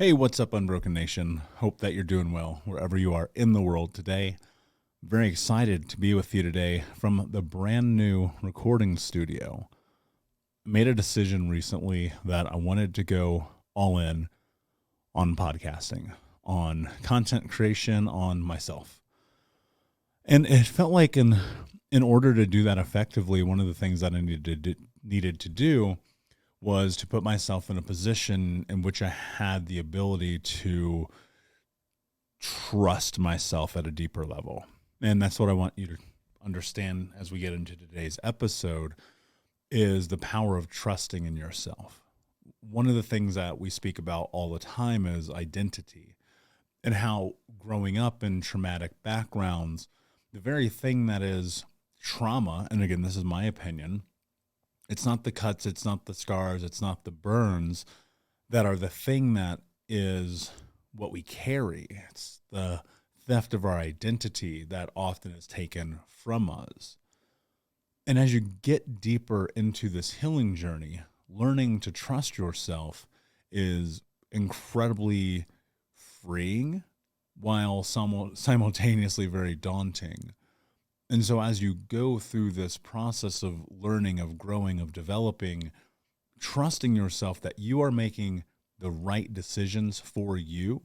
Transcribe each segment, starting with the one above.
Hey, what's up, Unbroken Nation? Hope that you're doing well wherever you are in the world today. Very excited to be with you today from the brand new recording studio. Made a decision recently that I wanted to go all in on podcasting, on content creation, on myself. And it felt like in order to do that effectively, one of the things that I needed to do was to put myself in a position in which I had the ability to trust myself at a deeper level. And that's what I want you to understand as we get into today's episode is the power of trusting in yourself. One of the things that we speak about all the time is identity and how growing up in traumatic backgrounds, the very thing that is trauma, and again, this is my opinion, it's not the cuts, it's not the scars, it's not the burns that are the thing that is what we carry. It's the theft of our identity that often is taken from us. And as you get deeper into this healing journey, learning to trust yourself is incredibly freeing while simultaneously very daunting. And so as you go through this process of learning, of growing, of developing, trusting yourself that you are making the right decisions for you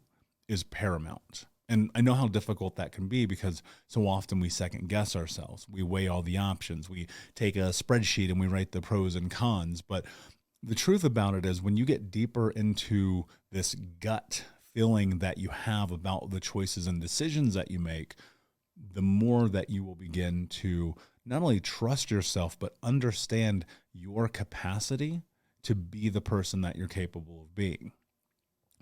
is paramount. And I know how difficult that can be because so often we second guess ourselves. We weigh all the options. We take a spreadsheet and we write the pros and cons. But the truth about it is when you get deeper into this gut feeling that you have about the choices and decisions that you make, the more that you will begin to not only trust yourself, but understand your capacity to be the person that you're capable of being.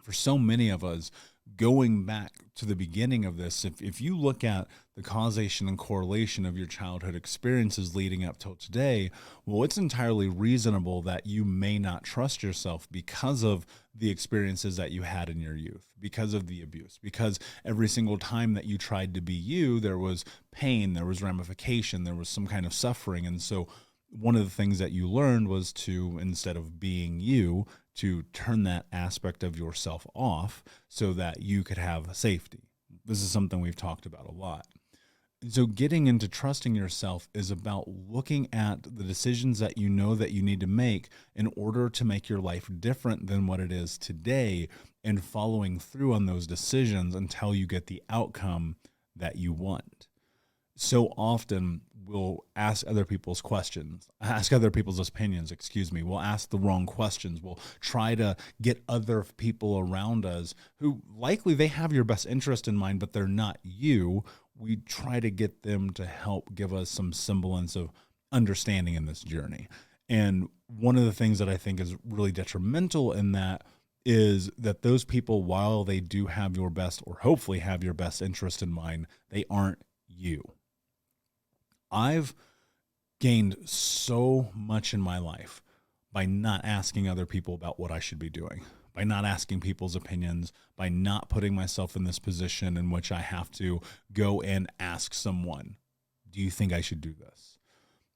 For so many of us, going back to the beginning of this, if you look at the causation and correlation of your childhood experiences leading up till today, well, it's entirely reasonable that you may not trust yourself because of the experiences that you had in your youth, because of the abuse, because every single time that you tried to be you, there was pain, there was ramification, there was some kind of suffering. And so one of the things that you learned was to, instead of being you, to turn that aspect of yourself off so that you could have safety. This is something we've talked about a lot. And so getting into trusting yourself is about looking at the decisions that you know that you need to make in order to make your life different than what it is today and following through on those decisions until you get the outcome that you want. So often we'll ask other people's opinions, We'll ask the wrong questions. We'll try to get other people around us who likely they have your best interest in mind, but they're not you. We try to get them to help give us some semblance of understanding in this journey. And one of the things that I think is really detrimental in that is that those people, while they do have your best or hopefully have your best interest in mind, they aren't you. I've gained so much in my life by not asking other people about what I should be doing, by not asking people's opinions, by not putting myself in this position in which I have to go and ask someone, do you think I should do this?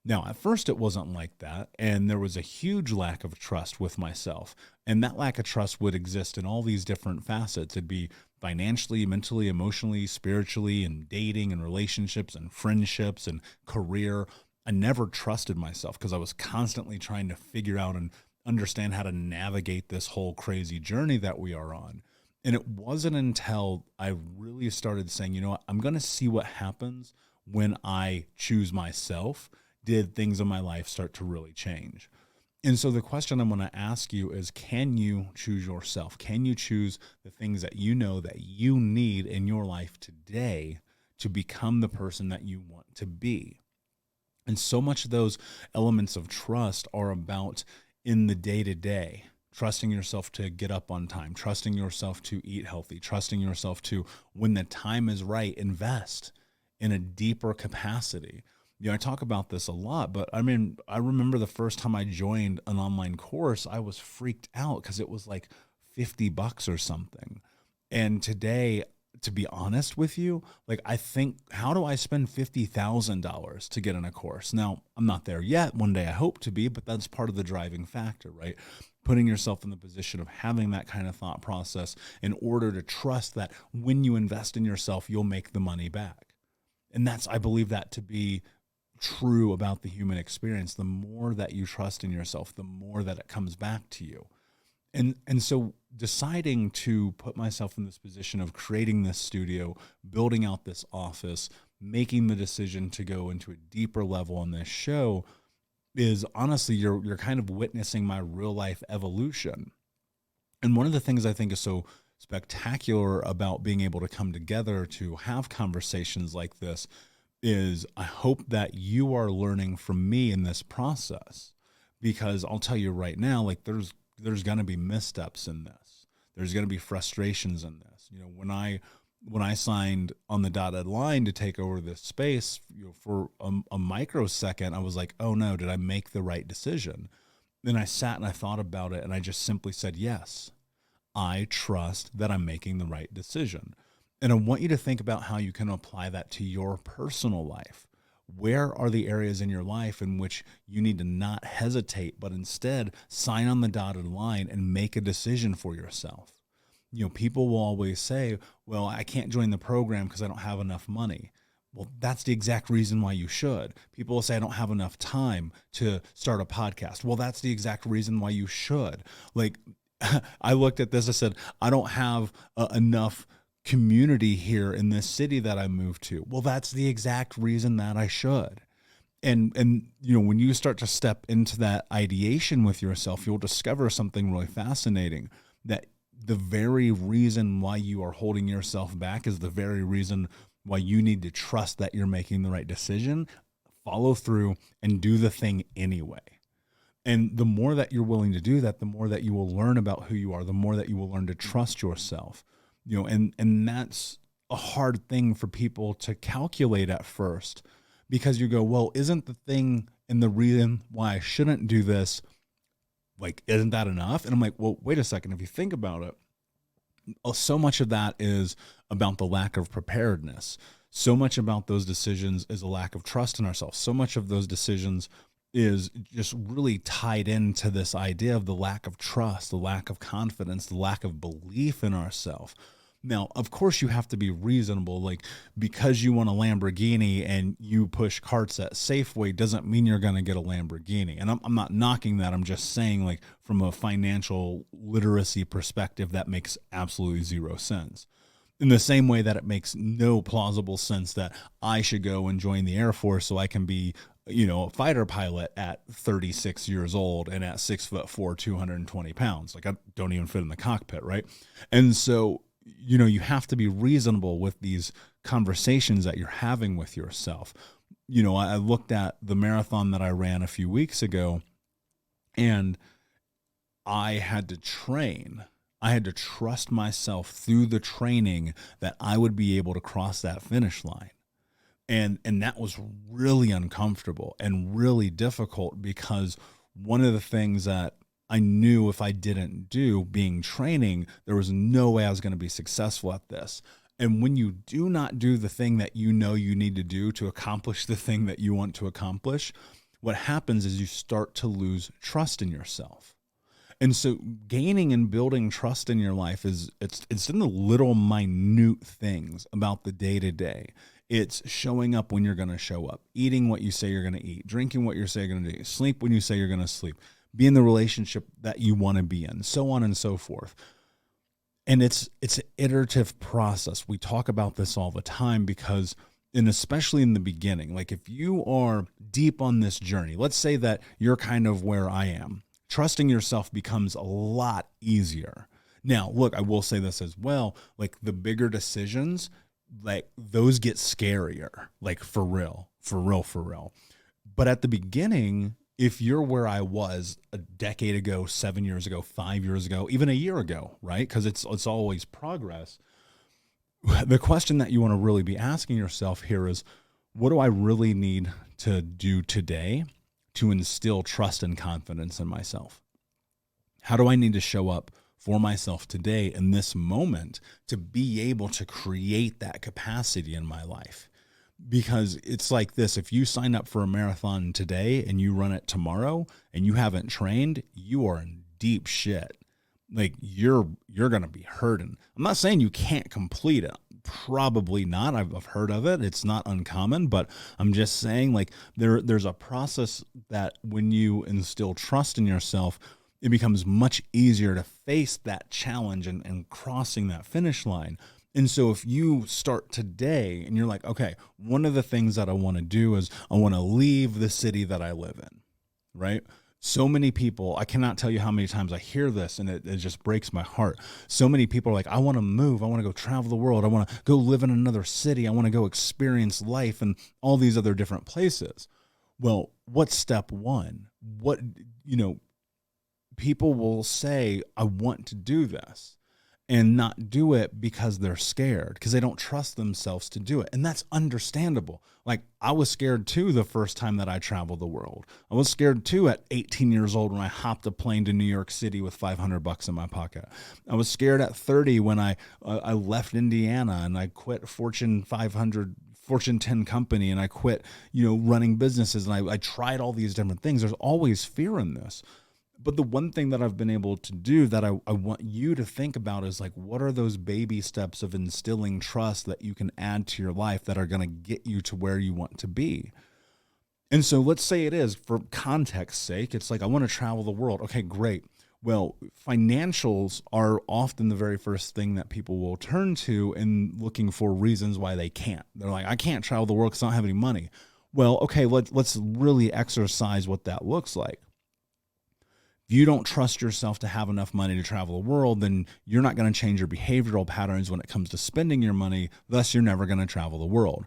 Now, at first it wasn't like that, and there was a huge lack of trust with myself, and that lack of trust would exist in all these different facets. It'd be financially, mentally, emotionally, spiritually, and dating and relationships and friendships and career. I never trusted myself because I was constantly trying to figure out and understand how to navigate this whole crazy journey that we are on. And it wasn't until I really started saying, you know what, I'm going to see what happens when I choose myself, did things in my life start to really change. And so the question I'm going to ask you is, can you choose yourself? Can you choose the things that you know that you need in your life today to become the person that you want to be? And so much of those elements of trust are about in the day-to-day, trusting yourself to get up on time, trusting yourself to eat healthy, trusting yourself to, when the time is right, invest in a deeper capacity. I talk about this a lot, but I remember the first time I joined an online course, I was freaked out because it was like $50 or something. And today, to be honest with you, I think, how do I spend $50,000 to get in a course? Now, I'm not there yet. One day I hope to be, but that's part of the driving factor, right? putting yourself in the position of having that kind of thought process in order to trust that when you invest in yourself, you'll make the money back. And I believe that to be true about the human experience. The more that you trust in yourself, the more that it comes back to you. And so deciding to put myself in this position of creating this studio, building out this office, making the decision to go into a deeper level on this show is honestly, you're kind of witnessing my real life evolution. And one of the things I think is so spectacular about being able to come together to have conversations like this is I hope that you are learning from me in this process, because I'll tell you right now, like there's going to be missteps in this. There's going to be frustrations in this. You know, when I signed on the dotted line to take over this space, you know, for a microsecond, I was like, oh no, did I make the right decision? Then I sat and I thought about it, and I just simply said, yes, I trust that I'm making the right decision. And I want you to think about how you can apply that to your personal life. Where are the areas in your life in which you need to not hesitate, but instead sign on the dotted line and make a decision for yourself? You know, people will always say, well, I can't join the program because I don't have enough money. Well, that's the exact reason why you should. People will say, I don't have enough time to start a podcast. Well, that's the exact reason why you should. Like, I looked at this, I said, I don't have enough community here in this city that I moved to. Well, that's the exact reason that I should. And you know, when you start to step into that ideation with yourself, you'll discover something really fascinating, that the very reason why you are holding yourself back is the very reason why you need to trust that you're making the right decision, follow through, and do the thing anyway. And the more that you're willing to do that, the more that you will learn about who you are, the more that you will learn to trust yourself. You know, and that's a hard thing for people to calculate at first, because you go, well, isn't the thing and the reason why I shouldn't do this, like, isn't that enough? And I'm like, well, wait a second. If you think about it, so much of that is about the lack of preparedness. So much about those decisions is a lack of trust in ourselves. So much of those decisions is just really tied into this idea of the lack of trust, the lack of confidence, the lack of belief in ourselves. Now, of course, you have to be reasonable. Like, because you want a Lamborghini and you push carts at Safeway doesn't mean you're going to get a Lamborghini. And I'm not knocking that. I'm just saying, like, from a financial literacy perspective, that makes absolutely zero sense. In the same way that it makes no plausible sense that I should go and join the Air Force so I can be, you know, a fighter pilot at 36 years old and at 6'4", 220 pounds. Like, I don't even fit in the cockpit, right? And so, you know, you have to be reasonable with these conversations that you're having with yourself. You know, I looked at the marathon that I ran a few weeks ago, and I had to train. I had to trust myself through the training that I would be able to cross that finish line. And that was really uncomfortable and really difficult, because one of the things that I knew if I didn't do being training, there was no way I was going to be successful at this. And when you do not do the thing that you know you need to do to accomplish the thing that you want to accomplish, what happens is you start to lose trust in yourself. And so gaining and building trust in your life it's in the little minute things about the day-to-day. It's showing up when you're going to show up, eating what you say you're going to eat, drinking what you say you're going to do, sleep when you say you're going to sleep, be in the relationship that you want to be in, so on and so forth. And it's an iterative process. We talk about this all the time because, and especially in the beginning, like if you are deep on this journey, let's say that you're kind of where I am, trusting yourself becomes a lot easier. Now, look, I will say this as well, like the bigger decisions, like those get scarier, like for real. But at the beginning, if you're where I was a decade ago, 7 years ago, 5 years ago, even a year ago, right? Because it's always progress. The question that you want to really be asking yourself here is, what do I really need to do today to instill trust and confidence in myself? How do I need to show up for myself today in this moment to be able to create that capacity in my life? Because it's like this, if you sign up for a marathon today and you run it tomorrow and you haven't trained, you are in deep shit, like you're going to be hurting. I'm not saying you can't complete it. Probably not. I've heard of it. It's not uncommon, but I'm just saying, like, there's a process that when you instill trust in yourself, it becomes much easier to face that challenge and crossing that finish line. And so if you start today and you're like, okay, one of the things that I want to do is I want to leave the city that I live in, right? So many people, I cannot tell you how many times I hear this, and it just breaks my heart. So many people are like, I want to move. I want to go travel the world. I want to go live in another city. I want to go experience life in all these other different places. Well, what's step one? People will say, I want to do this, and not do it because they're scared, because they don't trust themselves to do it. And that's understandable. Like, I was scared too the first time that I traveled the world. I was scared too at 18 years old when I hopped a plane to New York City with $500 in my pocket. I was scared at 30 when I left Indiana and I quit Fortune 500, Fortune 10 company, and I quit, running businesses, and I tried all these different things. There's always fear in this. But the one thing that I've been able to do that I want you to think about is, like, what are those baby steps of instilling trust that you can add to your life that are going to get you to where you want to be? And so let's say it is, for context's sake, it's like, I want to travel the world. Okay, great. Well, financials are often the very first thing that people will turn to in looking for reasons why they can't. They're like, I can't travel the world because I don't have any money. Well, okay, let's really exercise what that looks like. If you don't trust yourself to have enough money to travel the world, then you're not going to change your behavioral patterns when it comes to spending your money. Thus, you're never going to travel the world.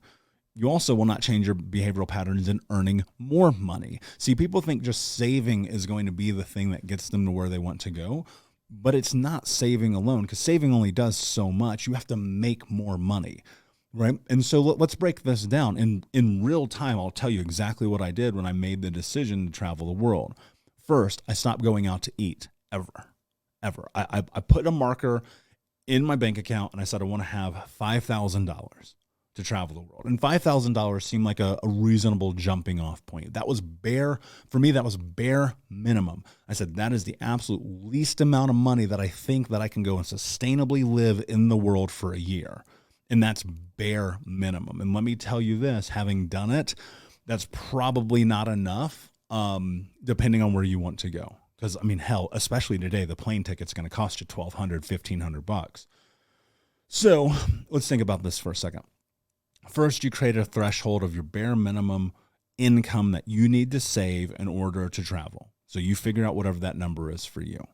You also will not change your behavioral patterns in earning more money. See, people think just saving is going to be the thing that gets them to where they want to go, but it's not saving alone, because saving only does so much. You have to make more money, right? And so let's break this down. In real time, I'll tell you exactly what I did when I made the decision to travel the world. First, I stopped going out to eat ever. I put a marker in my bank account and I said, I want to have $5,000 to travel the world. And $5,000 seemed like a reasonable jumping off point. That was bare minimum. I said, that is the absolute least amount of money that I think that I can go and sustainably live in the world for a year. And that's bare minimum. And let me tell you this, having done it, that's probably not enough. Depending on where you want to go. Because, I mean, hell, especially today, the plane ticket's going to cost you $1,200, $1,500. So let's think about this for a second. First, you create a threshold of your bare minimum income that you need to save in order to travel. So you figure out whatever that number is for you.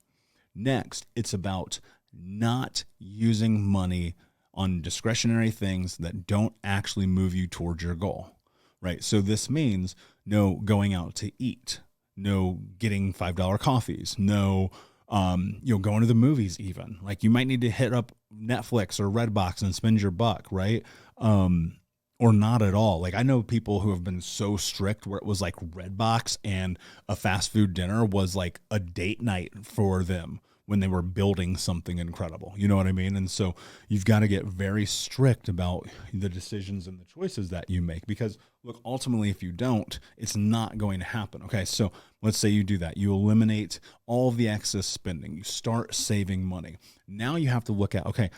Next, it's about not using money on discretionary things that don't actually move you towards your goal. Right. So this means no going out to eat, no getting $5 coffees, no, going to the movies even. Like, you might need to hit up Netflix or Redbox and spend your buck, right? Or not at all. Like, I know people who have been so strict where it was like Redbox and a fast food dinner was like a date night for them when they were building something incredible. You know what I mean? And so you've got to get very strict about the decisions and the choices that you make, because look, ultimately, if you don't, it's not going to happen. Okay. So let's say you do that. You eliminate all of the excess spending. You start saving money. Now you have to look at, okay,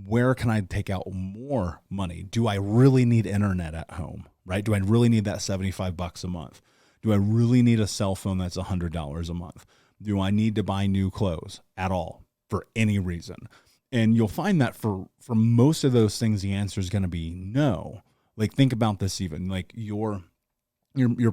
where can I take out more money? Do I really need internet at home, right? Do I really need that $75 a month? Do I really need a cell phone that's $100 a month? Do I need to buy new clothes at all for any reason? And you'll find that for most of those things, the answer is going to be no. Like, think about this even. Like, you're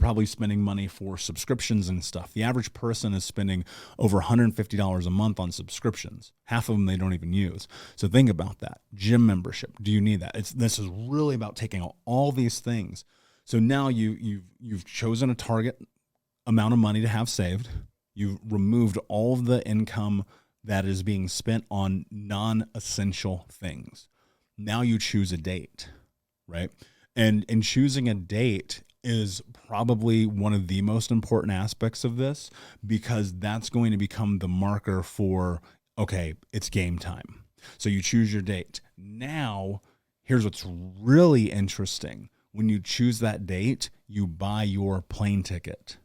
probably spending money for subscriptions and stuff. The average person is spending over $150 a month on subscriptions. Half of them they don't even use. So think about that. Gym membership. Do you need that? This is really about taking all these things. So now you've chosen a target amount of money to have saved. You've removed all of the income that is being spent on non-essential things. Now you choose a date, right? And choosing a date is probably one of the most important aspects of this, because that's going to become the marker for, okay, it's game time. So you choose your date. Now, here's what's really interesting. When you choose that date, you buy your plane ticket.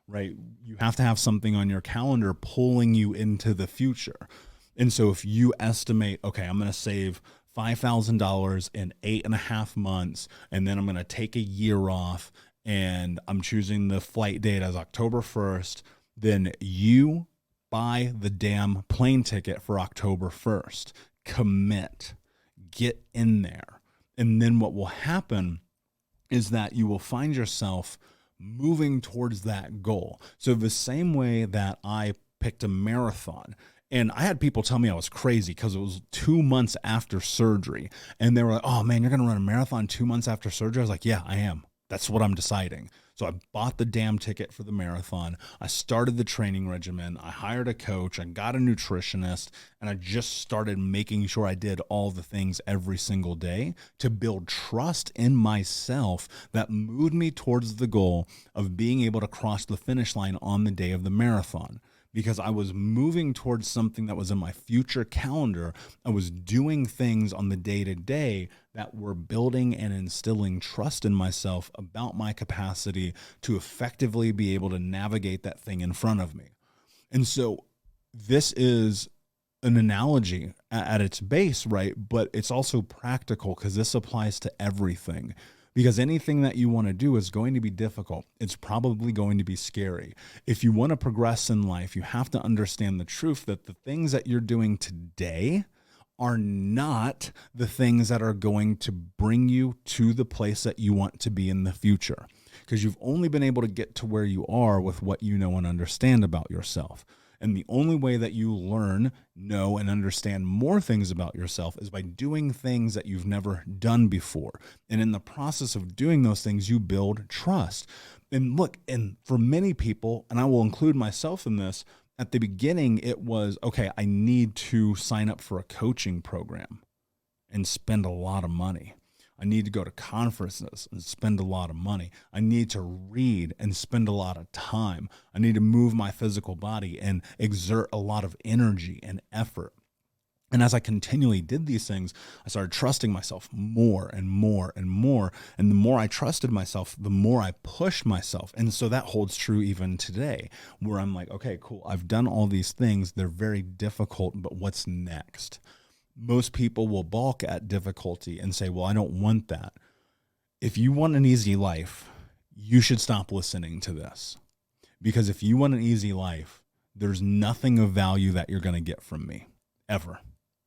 right? You have to have something on your calendar pulling you into the future. And so if you estimate, okay, I'm going to save $5,000 in 8.5 months, and then I'm going to take a year off, and I'm choosing the flight date as October 1st, then you buy the damn plane ticket for October 1st. Commit. Get in there. And then what will happen is that you will find yourself moving towards that goal. So the same way that I picked a marathon, and I had people tell me I was crazy because it was 2 months after surgery. And they were like, oh man, you're going to run a marathon 2 months after surgery? I was like, yeah, I am. That's what I'm deciding. So I bought the damn ticket for the marathon. I started the training regimen. I hired a coach. I got a nutritionist, and I just started making sure I did all the things every single day to build trust in myself that moved me towards the goal of being able to cross the finish line on the day of the marathon. Because I was moving towards something that was in my future calendar. I was doing things on the day-to-day that were building and instilling trust in myself about my capacity to effectively be able to navigate that thing in front of me. And so this is an analogy at its base, right? But it's also practical because this applies to everything. Because anything that you want to do is going to be difficult. It's probably going to be scary. If you want to progress in life, you have to understand the truth that the things that you're doing today are not the things that are going to bring you to the place that you want to be in the future. Because you've only been able to get to where you are with what you know and understand about yourself. And the only way that you learn, know, and understand more things about yourself is by doing things that you've never done before. And in the process of doing those things, you build trust. And look, and for many people, and I will include myself in this, at the beginning, it was, okay, I need to sign up for a coaching program and spend a lot of money. I need to go to conferences and spend a lot of money. I need to read and spend a lot of time. I need to move my physical body and exert a lot of energy and effort. And as I continually did these things, I started trusting myself more and more and more. And the more I trusted myself, the more I pushed myself. And so that holds true even today, where I'm like, okay, cool. I've done all these things. They're very difficult, but what's next? Most people will balk at difficulty and say, well, I don't want that. If you want an easy life, you should stop listening to this. Because if you want an easy life, there's nothing of value that you're going to get from me, ever.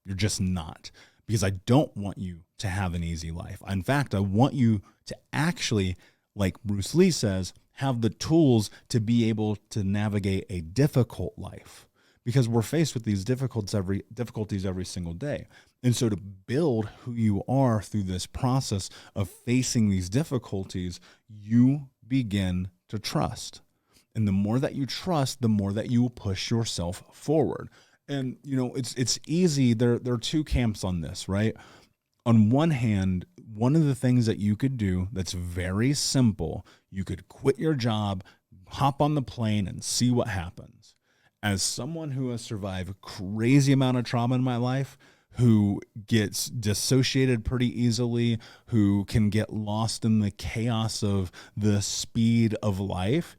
You're just not. Because I don't want you to have an easy life. In fact, I want you to actually, like Bruce Lee says, have the tools to be able to navigate a difficult life. Because we're faced with these difficulties every single day. And so to build who you are through this process of facing these difficulties, you begin to trust. And the more that you trust, the more that you will push yourself forward. And, you know, it's easy. There are two camps on this, right? On one hand, one of the things that you could do that's very simple, you could quit your job, hop on the plane, and see what happens. As someone who has survived a crazy amount of trauma in my life, who gets dissociated pretty easily, who can get lost in the chaos of the speed of life,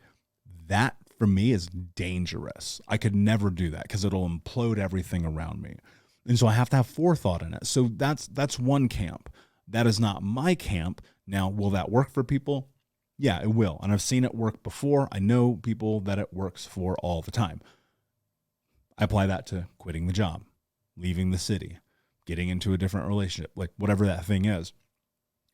that for me is dangerous. I could never do that because it'll implode everything around me. And so I have to have forethought in it. So that's one camp. That is not my camp. Now, will that work for people? Yeah, it will. And I've seen it work before. I know people that it works for all the time. I apply that to quitting the job, leaving the city, getting into a different relationship, like whatever that thing is.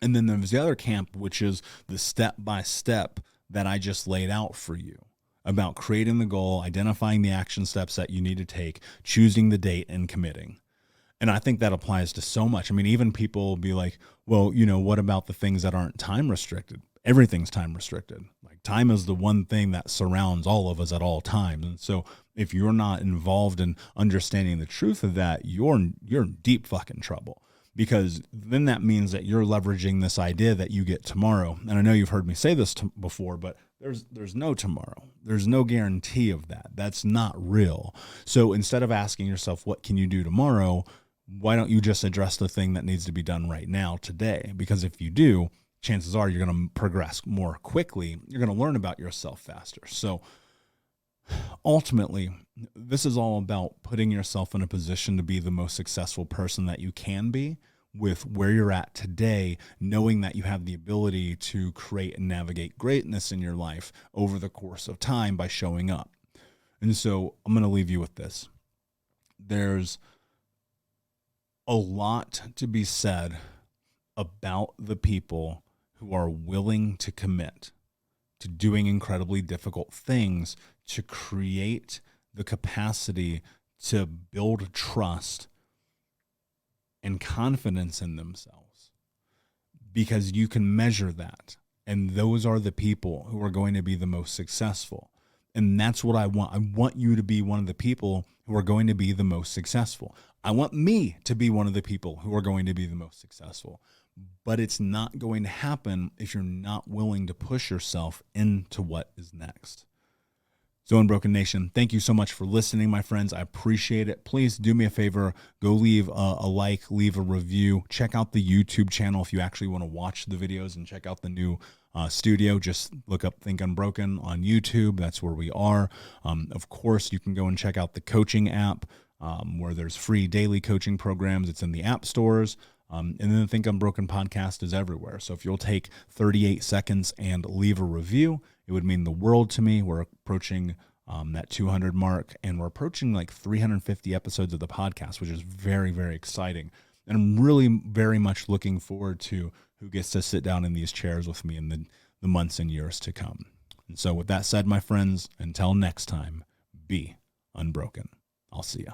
And then there's the other camp, which is the step-by-step that I just laid out for you about creating the goal, identifying the action steps that you need to take, choosing the date, and committing. And I think that applies to so much. I mean, even people will be like, well, you know, what about the things that aren't time restricted? Everything's time restricted. Like time is the one thing that surrounds all of us at all times. And so if you're not involved in understanding the truth of that, you're in deep fucking trouble, because then that means that you're leveraging this idea that you get tomorrow. And I know you've heard me say this before, but there's no tomorrow. There's no guarantee of that. That's not real. So instead of asking yourself, what can you do tomorrow? Why don't you just address the thing that needs to be done right now, today? Because if you do, chances are you're going to progress more quickly. You're going to learn about yourself faster. So ultimately, this is all about putting yourself in a position to be the most successful person that you can be with where you're at today, knowing that you have the ability to create and navigate greatness in your life over the course of time by showing up. And so I'm going to leave you with this. There's a lot to be said about the people who are willing to commit to doing incredibly difficult things to create the capacity to build trust and confidence in themselves, because you can measure that. And those are the people who are going to be the most successful. And that's what I want. I want you to be one of the people who are going to be the most successful. I want me to be one of the people who are going to be the most successful. But it's not going to happen if you're not willing to push yourself into what is next. So Unbroken Nation, thank you so much for listening, my friends. I appreciate it. Please do me a favor. Go leave a like, leave a review. Check out the YouTube channel if you actually want to watch the videos and check out the new studio. Just look up Think Unbroken on YouTube. That's where we are. Of course, you can go and check out the coaching app where there's free daily coaching programs. It's in the app stores. And then the Think Unbroken podcast is everywhere. So if you'll take 38 seconds and leave a review, it would mean the world to me. We're approaching that 200 mark, and we're approaching like 350 episodes of the podcast, which is very, very exciting. And I'm really very much looking forward to who gets to sit down in these chairs with me in the months and years to come. And so with that said, my friends, until next time, be unbroken. I'll see ya.